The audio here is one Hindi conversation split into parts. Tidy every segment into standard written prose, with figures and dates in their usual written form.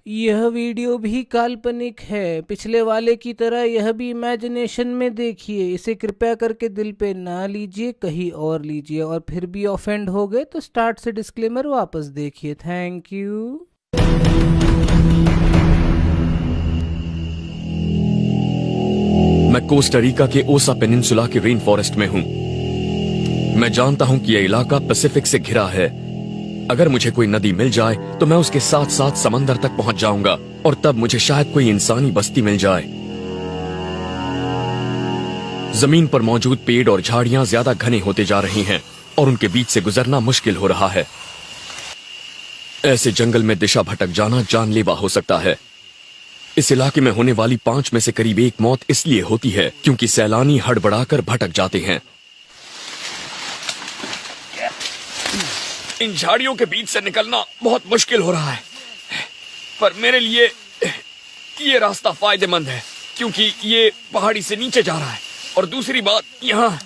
यह वीडियो भी काल्पनिक है। पिछले वाले की तरह यह भी इमेजिनेशन में देखिए। इसे कृपया करके दिल पे ना लीजिए, कहीं और लीजिए। और फिर भी ऑफेंड हो गए तो स्टार्ट से डिस्क्लेमर वापस देखिए। Thank you. मैं कोस्टारिका के ओसा पेनिनसुला के रेन फॉरेस्ट में हूँ। मैं जानता हूँ कि यह इलाका पैसिफिक से घिरा है। अगर मुझे कोई नदी मिल जाए तो मैं उसके साथ साथ समंदर तक पहुंच जाऊंगा और तब मुझे शायद कोई इंसानी बस्ती मिल जाए। जमीन पर मौजूद पेड़ और झाड़ियां ज्यादा घने होते जा रही हैं और उनके बीच से गुजरना मुश्किल हो रहा है। ऐसे जंगल में दिशा भटक जाना जानलेवा हो सकता है। इस इलाके में होने वाली 5 में से करीब 1 मौत इसलिए होती है क्योंकि सैलानी हड़बड़ाकर भटक जाते हैं। इन झाड़ियों के बीच से निकलना बहुत मुश्किल हो रहा है, पर मेरे लिए ये रास्ता फायदेमंद है क्योंकि ये पहाड़ी से नीचे जा रहा है। और दूसरी बात, यहाँ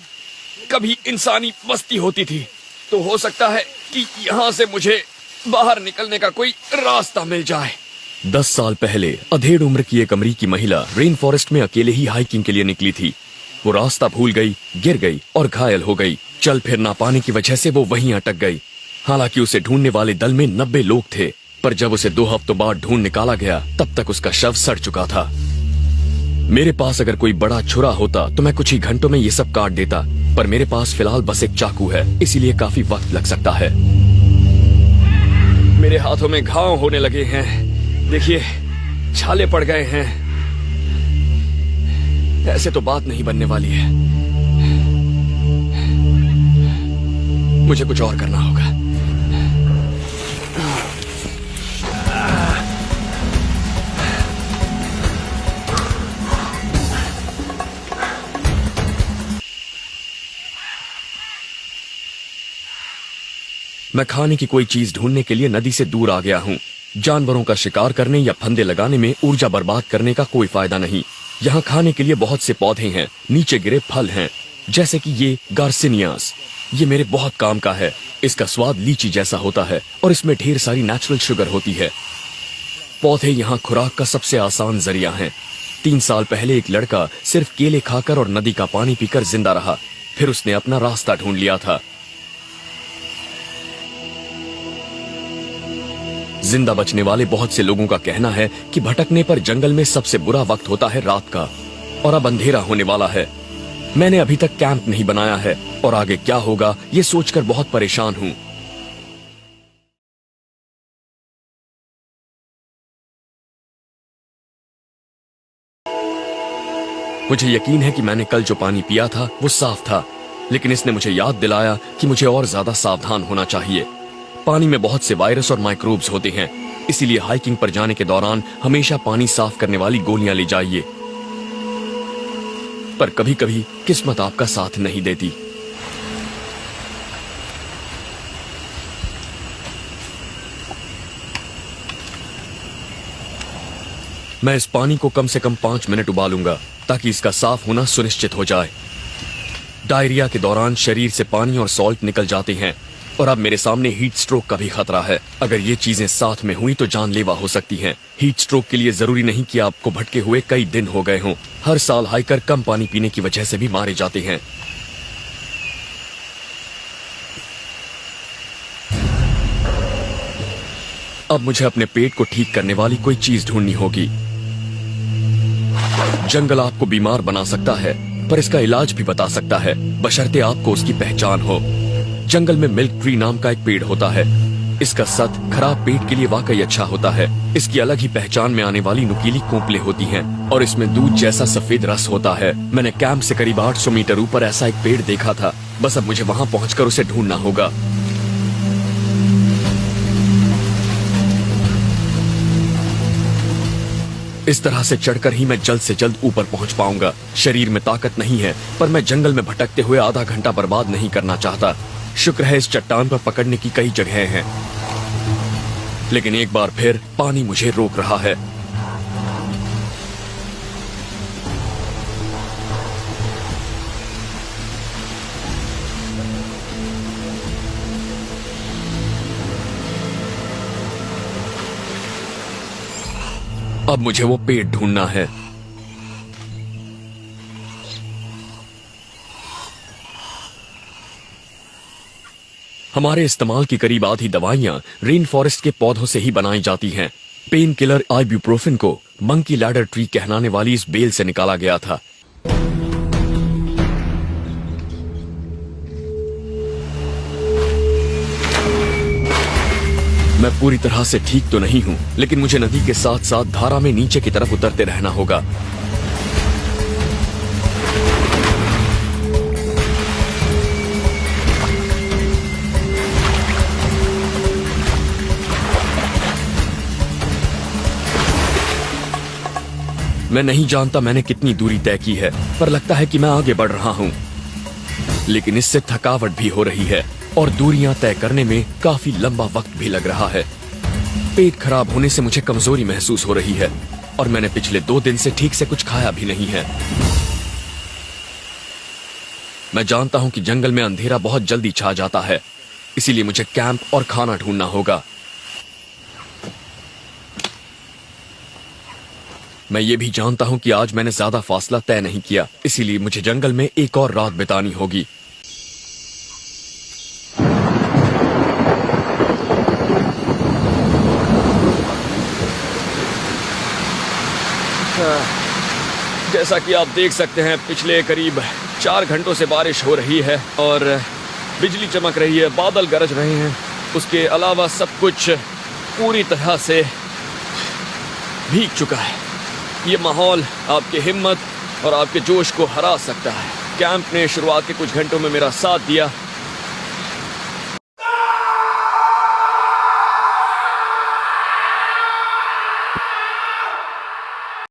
कभी इंसानी बस्ती होती थी, तो हो सकता है कि यहाँ से मुझे बाहर निकलने का कोई रास्ता मिल जाए। 10 साल पहले अधेड़ उम्र की एक अमेरिकी महिला रेन फॉरेस्ट में अकेले ही हाइकिंग के लिए निकली थी। वो रास्ता भूल गई, गिर गई और घायल हो गई। चल फिर ना पाने की वजह से वो वहीं अटक गई। हालांकि उसे ढूंढने वाले दल में 90 लोग थे, पर जब उसे 2 हफ्तों बाद ढूंढ निकाला गया तब तक उसका शव सड़ चुका था। मेरे पास अगर कोई बड़ा छुरा होता तो मैं कुछ ही घंटों में ये सब काट देता, पर मेरे पास फिलहाल बस एक चाकू है, इसीलिए काफी वक्त लग सकता है। मेरे हाथों में घाव होने लगे हैं, देखिए छाले पड़ गए हैं। ऐसे तो बात नहीं बनने वाली है, मुझे कुछ और करना होगा। मैं खाने की कोई चीज ढूंढने के लिए नदी से दूर आ गया हूँ। जानवरों का शिकार करने या फंदे लगाने में ऊर्जा बर्बाद करने का कोई फायदा नहीं। यहाँ खाने के लिए बहुत से पौधे हैं, नीचे गिरे फल हैं, जैसे कि ये गार्सिनियास। ये मेरे बहुत काम का है। इसका स्वाद लीची जैसा होता है और इसमें ढेर सारी नेचुरल शुगर होती है। पौधे यहाँ खुराक का सबसे आसान जरिया हैं। 3 साल पहले एक लड़का सिर्फ केले खाकर और नदी का पानी पीकर जिंदा रहा, फिर उसने अपना रास्ता ढूंढ लिया था। जिंदा बचने वाले बहुत से लोगों का कहना है कि भटकने पर जंगल में सबसे बुरा वक्त होता है रात का, और अब अंधेरा होने वाला है। मैंने अभी तक कैंप नहीं बनाया है और आगे क्या होगा ये सोचकर बहुत परेशान हूँ। मुझे यकीन है कि मैंने कल जो पानी पिया था वो साफ था, लेकिन इसने मुझे याद दिलाया कि मुझे और ज्यादा सावधान होना चाहिए। पानी में बहुत से वायरस और माइक्रोब्स होते हैं, इसीलिए हाइकिंग पर जाने के दौरान हमेशा पानी साफ करने वाली गोलियां ले जाइए। पर कभी कभी किस्मत आपका साथ नहीं देती। मैं इस पानी को कम से कम 5 मिनट उबालूंगा ताकि इसका साफ होना सुनिश्चित हो जाए। डायरिया के दौरान शरीर से पानी और सॉल्ट निकल जाते हैं और अब मेरे सामने हीट स्ट्रोक का भी खतरा है। अगर ये चीजें साथ में हुई तो जानलेवा हो सकती हैं। हीट स्ट्रोक के लिए जरूरी नहीं कि आपको भटके हुए कई दिन हो गए हों। हर साल हाइकर कम पानी पीने की वजह से भी मारे जाते हैं। अब मुझे अपने पेट को ठीक करने वाली कोई चीज ढूंढनी होगी। जंगल आपको बीमार बना सकता है, पर इसका इलाज भी बता सकता है, बशर्ते आपको उसकी पहचान हो। जंगल में मिल्क ट्री नाम का एक पेड़ होता है। इसका सत खराब पेट के लिए वाकई अच्छा होता है। इसकी अलग ही पहचान में आने वाली नुकीली कोंपलें होती हैं और इसमें दूध जैसा सफेद रस होता है। मैंने कैंप से करीब 800 मीटर ऊपर ऐसा एक पेड़ देखा था। बस अब मुझे वहां पहुंचकर उसे ढूंढना होगा। इस तरह से चढ़कर ही मैं जल्द से जल्द ऊपर पहुंच पाऊंगा। शरीर में ताकत नहीं है, पर मैं जंगल में भटकते हुए आधा घंटा बर्बाद नहीं करना चाहता। शुक्र है इस चट्टान पर पकड़ने की कई जगहें हैं, लेकिन एक बार फिर पानी मुझे रोक रहा है। अब मुझे वो पेट ढूंढना है। हमारे इस्तेमाल की करीब आधी दवाइयां रेन फॉरेस्ट के पौधों से ही बनाई जाती हैं। पेन किलर आइब्यूप्रोफेन को मंकी लैडर ट्री कहलाने वाली इस बेल से निकाला गया था। मैं पूरी तरह से ठीक तो नहीं हूं, लेकिन मुझे नदी के साथ साथ धारा में नीचे की तरफ उतरते रहना होगा। मैं नहीं जानता मैंने कितनी दूरी तय की है, पर लगता है कि मैं आगे बढ़ रहा हूं। लेकिन इससे थकावट भी हो रही है और दूरियां तय करने में काफी लंबा वक्त भी लग रहा है। पेट खराब होने से मुझे कमजोरी महसूस हो रही है और मैंने पिछले 2 दिन से ठीक से कुछ खाया भी नहीं है। मैं जानता हूं कि जंगल में अंधेरा बहुत जल्दी छा जाता है, इसीलिए मुझे कैंप और खाना ढूंढना होगा। मैं ये भी जानता हूं कि आज मैंने ज्यादा फासला तय नहीं किया, इसीलिए मुझे जंगल में एक और रात बितानी होगी। जैसा कि आप देख सकते हैं, पिछले करीब 4 घंटों से बारिश हो रही है और बिजली चमक रही है, बादल गरज रहे हैं। उसके अलावा सब कुछ पूरी तरह से भीग चुका है। ये माहौल आपकी हिम्मत और आपके जोश को हरा सकता है। कैंप ने शुरुआत के कुछ घंटों में मेरा साथ दिया,